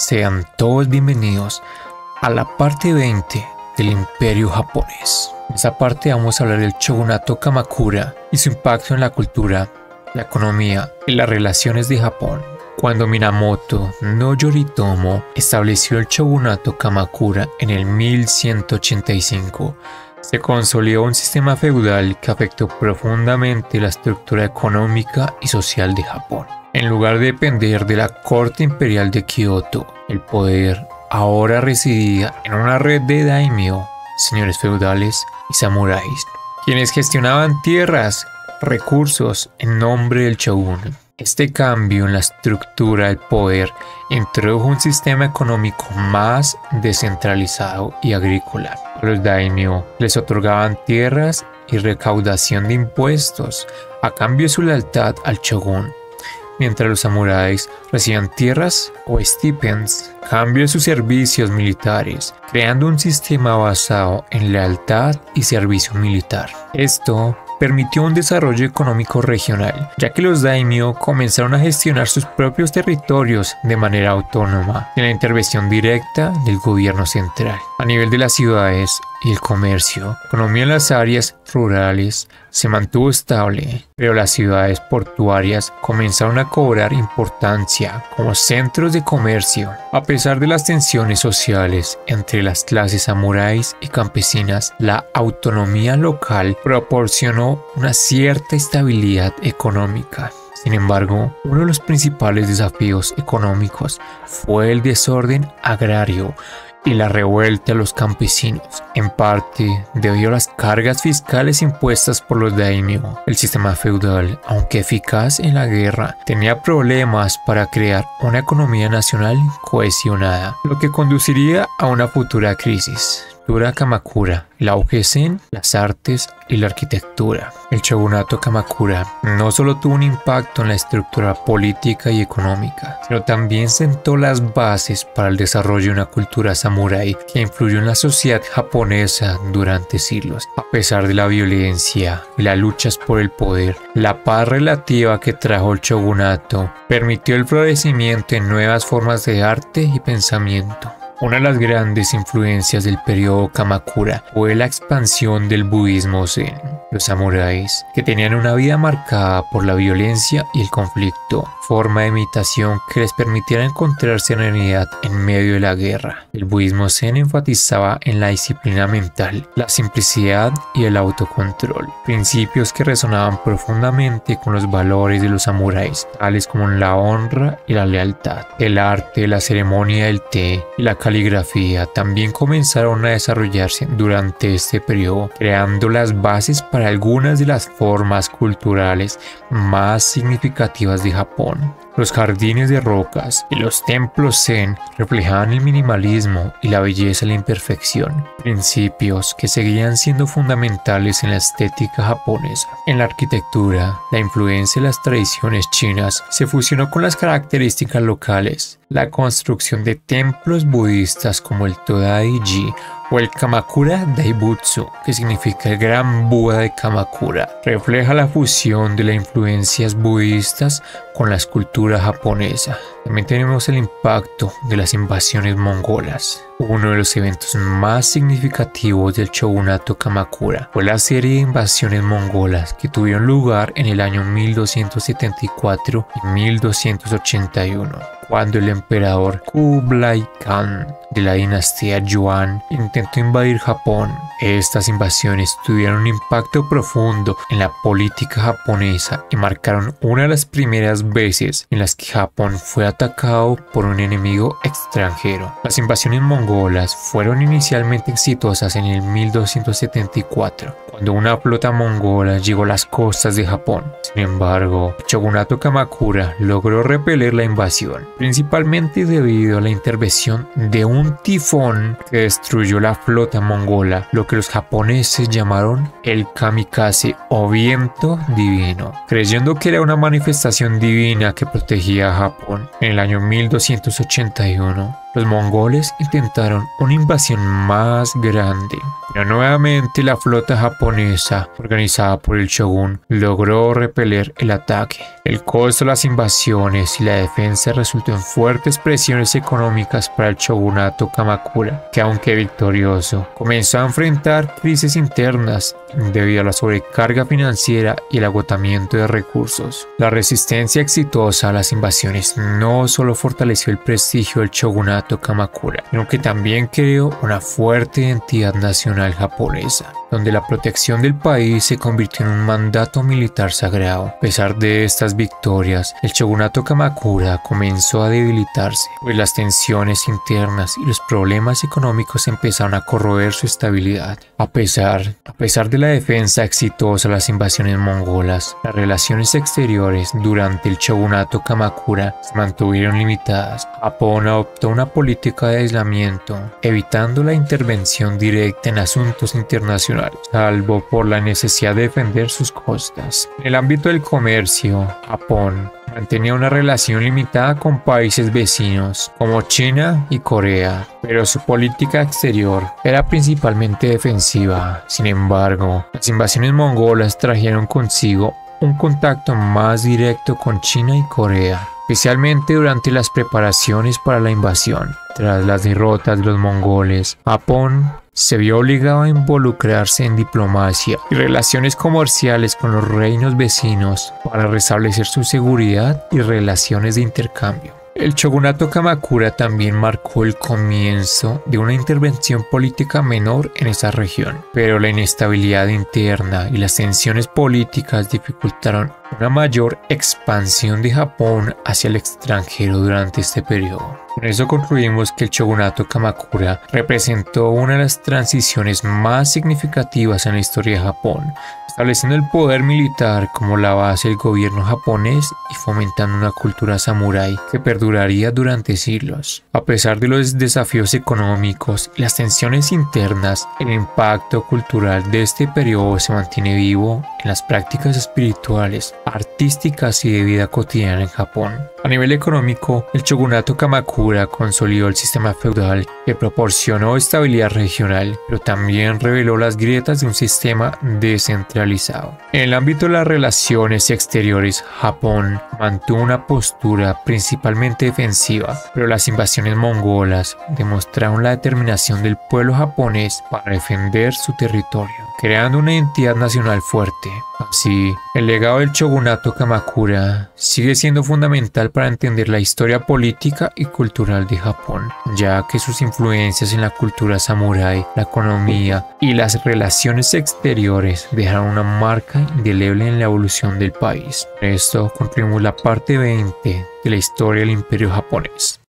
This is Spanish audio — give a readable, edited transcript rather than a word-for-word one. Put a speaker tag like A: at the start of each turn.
A: Sean todos bienvenidos a la parte 20 del Imperio Japonés. En esta parte vamos a hablar del shogunato Kamakura y su impacto en la cultura, la economía y las relaciones de Japón. Cuando Minamoto no Yoritomo estableció el shogunato Kamakura en el 1185, se consolidó un sistema feudal que afectó profundamente la estructura económica y social de Japón. En lugar de depender de la corte imperial de Kioto, el poder ahora residía en una red de daimyo, señores feudales y samuráis, quienes gestionaban tierras, recursos en nombre del shogun. Este cambio en la estructura del poder introdujo un sistema económico más descentralizado y agrícola. Los daimyo les otorgaban tierras y recaudación de impuestos a cambio de su lealtad al shogun, mientras los samuráis recibían tierras o stipends a cambio de sus servicios militares, creando un sistema basado en lealtad y servicio militar. Esto permitió un desarrollo económico regional, ya que los daimyo comenzaron a gestionar sus propios territorios de manera autónoma, sin la intervención directa del gobierno central. A nivel de las ciudades y el comercio, la economía en las áreas rurales se mantuvo estable, pero las ciudades portuarias comenzaron a cobrar importancia como centros de comercio. A pesar de las tensiones sociales entre las clases samuráis y campesinas, la autonomía local proporcionó una cierta estabilidad económica. Sin embargo, uno de los principales desafíos económicos fue el desorden agrario y la revuelta de los campesinos, en parte debido a las cargas fiscales impuestas por los daimyo. El sistema feudal, aunque eficaz en la guerra, tenía problemas para crear una economía nacional cohesionada, lo que conduciría a una futura crisis. Kamakura, el auge zen, las artes y la arquitectura. El shogunato Kamakura no solo tuvo un impacto en la estructura política y económica, sino también sentó las bases para el desarrollo de una cultura samurái que influyó en la sociedad japonesa durante siglos. A pesar de la violencia y las luchas por el poder, la paz relativa que trajo el shogunato permitió el florecimiento de nuevas formas de arte y pensamiento. Una de las grandes influencias del periodo Kamakura fue la expansión del budismo zen. Los samuráis, que tenían una vida marcada por la violencia y el conflicto, forma de imitación que les permitiera encontrar serenidad en medio de la guerra. El budismo zen enfatizaba en la disciplina mental, la simplicidad y el autocontrol, principios que resonaban profundamente con los valores de los samuráis, tales como la honra y la lealtad. El arte, la ceremonia del té y la caligrafía también comenzaron a desarrollarse durante este periodo, creando las bases para algunas de las formas culturales más significativas de Japón. Los jardines de rocas y los templos zen reflejaban el minimalismo y la belleza de la imperfección, principios que seguían siendo fundamentales en la estética japonesa. En la arquitectura, la influencia de las tradiciones chinas se fusionó con las características locales. La construcción de templos budistas como el Todaiji o el Kamakura Daibutsu, que significa el gran Buda de Kamakura, refleja la fusión de las influencias budistas con la escultura japonesa. También tenemos el impacto de las invasiones mongolas. Uno de los eventos más significativos del shogunato Kamakura fue la serie de invasiones mongolas que tuvieron lugar en el año 1274 y 1281. Cuando el emperador Kublai Khan de la dinastía Yuan intentó invadir Japón. Estas invasiones tuvieron un impacto profundo en la política japonesa y marcaron una de las primeras veces en las que Japón fue atacado por un enemigo extranjero. Las invasiones mongolas fueron inicialmente exitosas en el 1274, cuando una flota mongola llegó a las costas de Japón. Sin embargo, el shogunato Kamakura logró repeler la invasión, principalmente debido a la intervención de un tifón que destruyó la flota mongola, lo que los japoneses llamaron el kamikaze o viento divino, creyendo que era una manifestación divina que protegía a Japón. En el año 1281, los mongoles intentaron una invasión más grande, pero nuevamente la flota japonesa, organizada por el shogun, logró repeler el ataque. El costo de las invasiones y la defensa resultó en fuertes presiones económicas para el shogunato Kamakura, que aunque victorioso, comenzó a enfrentar crisis internas debido a la sobrecarga financiera y el agotamiento de recursos. La resistencia exitosa a las invasiones no solo fortaleció el prestigio del shogunato Kamakura, sino que también creó una fuerte identidad nacional japonesa, donde la protección del país se convirtió en un mandato militar sagrado. A pesar de estas victorias, el shogunato Kamakura comenzó a debilitarse, pues las tensiones internas y los problemas económicos empezaron a corroer su estabilidad. A pesar de la defensa exitosa de las invasiones mongolas, las relaciones exteriores durante el shogunato Kamakura se mantuvieron limitadas. Japón adoptó una política de aislamiento, evitando la intervención directa en asuntos internacionales, salvo por la necesidad de defender sus costas. En el ámbito del comercio, Japón mantenía una relación limitada con países vecinos como China y Corea, pero su política exterior era principalmente defensiva. Sin embargo, las invasiones mongolas trajeron consigo un contacto más directo con China y Corea, especialmente durante las preparaciones para la invasión. Tras las derrotas de los mongoles, Japón se vio obligado a involucrarse en diplomacia y relaciones comerciales con los reinos vecinos para restablecer su seguridad y relaciones de intercambio. El shogunato Kamakura también marcó el comienzo de una intervención política menor en esa región, pero la inestabilidad interna y las tensiones políticas dificultaron una mayor expansión de Japón hacia el extranjero durante este periodo. Con eso concluimos que el shogunato Kamakura representó una de las transiciones más significativas en la historia de Japón, estableciendo el poder militar como la base del gobierno japonés y fomentando una cultura samurái que perduraría durante siglos. A pesar de los desafíos económicos y las tensiones internas, el impacto cultural de este periodo se mantiene vivo en las prácticas espirituales, artísticas y de vida cotidiana en Japón. A nivel económico, el shogunato Kamakura consolidó el sistema feudal que proporcionó estabilidad regional, pero también reveló las grietas de un sistema descentralizado. En el ámbito de las relaciones exteriores, Japón mantuvo una postura principalmente defensiva, pero las invasiones mongolas demostraron la determinación del pueblo japonés para defender su territorio, creando una identidad nacional fuerte. Así, el legado del shogunato Kamakura sigue siendo fundamental para entender la historia política y cultural de Japón, ya que sus influencias en la cultura samurái, la economía y las relaciones exteriores dejaron una marca indeleble en la evolución del país. Con esto concluimos la parte 20 de la historia del Imperio japonés.